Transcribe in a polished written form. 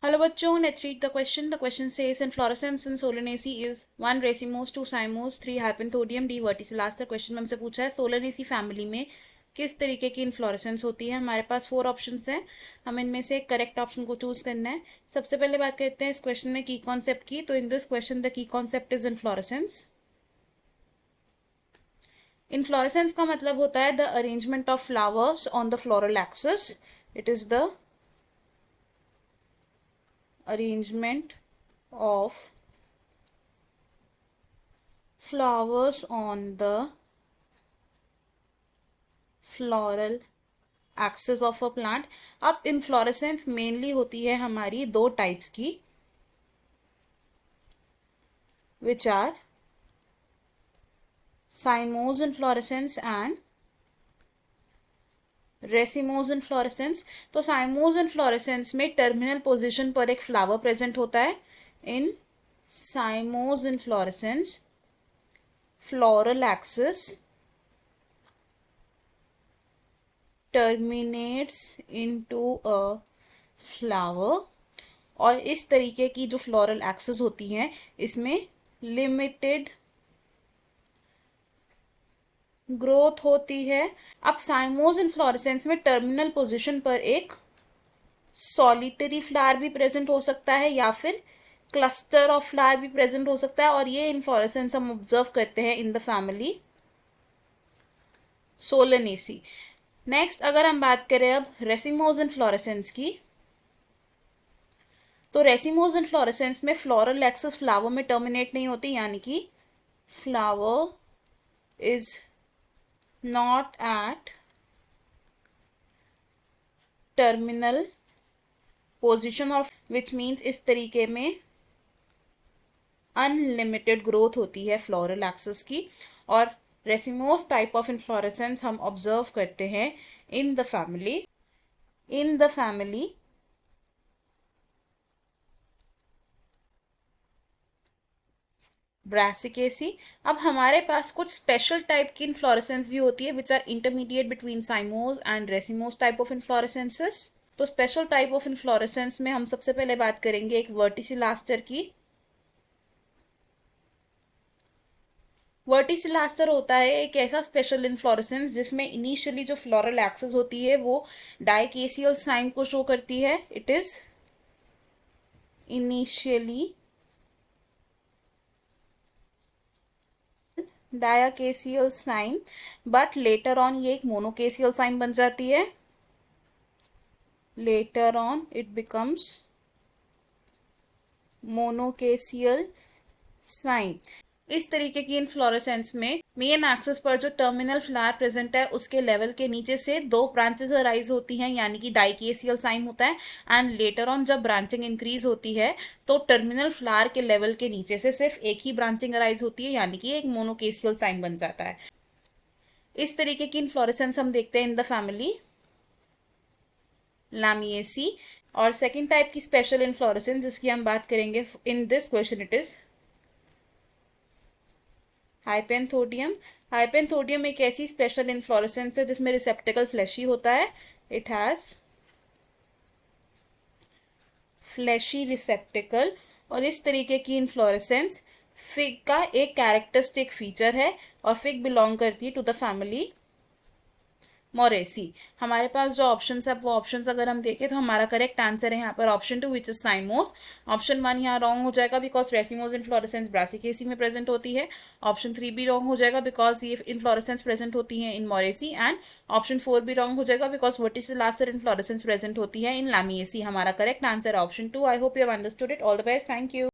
Hello bachcho, let's read the question. The question says inflorescence in Solanaceae is 1 racemose, 2 cymose, 3 hypanthoddium, D verticillus. Question में हमसे पूछा है Solanaceae family में किस तरीके की इन्फ्लोरेसेंस होती है। हमारे पास 4 ऑप्शंस हैं, हम इनमें से एक करेक्ट ऑप्शन को चूज करना है। सबसे पहले बात करते हैं इस क्वेश्चन में की कॉन्सेप्ट की। तो इन this question the key concept is inflorescence. Inflorescence का मतलब होता है the arrangement of flowers on the floral axis. It is the arrangement of flowers on the floral axis of a plant। अब inflorescence mainly होती है हमारी दो types की, which are cymose inflorescence and racemose inflorescence. तो cymose inflorescence में terminal position पर एक फ्लावर प्रेजेंट होता है। In cymose inflorescence floral axis terminates into a flower. और इस तरीके की जो फ्लोरल एक्सिस होती हैं इसमें लिमिटेड ग्रोथ होती है। अब साइमोज इन्फ्लोरेसेंस में टर्मिनल पोजीशन पर एक सॉलिटरी फ्लावर भी प्रेजेंट हो सकता है या फिर क्लस्टर ऑफ फ्लावर भी प्रेजेंट हो सकता है, और ये इन्फ्लोरेसेंस हम ऑब्जर्व करते हैं in the family Solanaceae. Next अगर हम बात करें अब रेसिमोज इन्फ्लोरेसेंस की, तो रेसिमोज इन्फ्लोरेसेंस में फ्लोरल एक्सिस फ्लावर में टर्मिनेट नहीं होती, यानी कि flower is not at terminal position of which means इस तरीके में अनलिमिटेड ग्रोथ होती है फ्लोरल एक्सिस की। और रेसिमोस टाइप ऑफ इन्फ्लोरेसेंस हम ऑब्जर्व करते हैं इन द फैमिली ब्रासिकेसी। अब हमारे पास कुछ स्पेशल टाइप की इन्फ्लोरेसेंस भी होती है which are intermediate between cymose and racemose type of inflorescences. तो स्पेशल टाइप ऑफ इन्फ्लोरेसेंस में हम सबसे पहले बात करेंगे एक वर्टिसिलास्टर की। वर्टिसिलास्टर होता है एक ऐसा स्पेशल इन्फ्लोरेसेंस जिसमें इनिशियली जो फ्लोरल एक्सिस होती है वो डाइकेसियल साइन को शो करती है। It is initially dichasial cyme, but later on ये एक मोनोकेसियल साइन बन जाती है। Later on it becomes monochasial cyme. इस तरीके की इन्फ्लोरेसेंस में मेन एक्सिस पर जो टर्मिनल फ्लावर प्रेजेंट है उसके लेवल के नीचे से दो ब्रांचेस अराइज होती हैं, यानी कि डाइकेसियल साइन होता है। एंड लेटर ऑन जब ब्रांचिंग इंक्रीज होती है तो टर्मिनल फ्लावर के लेवल के नीचे से सिर्फ एक ही ब्रांचिंग अराइज होती है, यानी कि एक मोनोकेसियल साइन बन जाता है। इस तरीके की इन्फ्लोरेसेंस हम देखते हैं इन द फैमिली लामिएसी। और सेकेंड टाइप की स्पेशल इन्फ्लोरेसेंस जिसकी हम बात करेंगे in this question, it is hypanthodium. Hypanthodium एक ऐसी स्पेशल इन्फ्लोरेसेंस है जिसमें रिसेप्टिकल फ्लैशी होता है। It has fleshy receptacle. और इस तरीके की इन्फ्लोरेसेंस फिग का एक कैरेक्टरिस्टिक फीचर है, और फिग बिलोंग करती है टू द फैमिली मोरेसी। हमारे पास जो ऑप्शंस है वो ऑप्शंस अगर हम देखें तो हमारा करेक्ट आंसर है यहाँ पर ऑप्शन 2 विच इज साइमोस। ऑप्शन 1 यहाँ रॉन्ग हो जाएगा बिकॉज रेसिमोस इन्फ्लोरेसेंस ब्रासिकेसी में प्रेजेंट होती है। ऑप्शन 3 भी रॉन्ग हो जाएगा बिकॉज ये इन्फ्लोरेसेंस प्रेजेंट होती है इन मोरेसी। एंड ऑप्शन 4 भी रॉन्ग हो जाएगा बिकॉज वर्टिसिलास्टर इन्फ्लोरेसेंस प्रेजेंट होती है इन लामिएसी। हमारा करेक्ट आंसर है option 2। I hope you have understood it. All the best, thank you.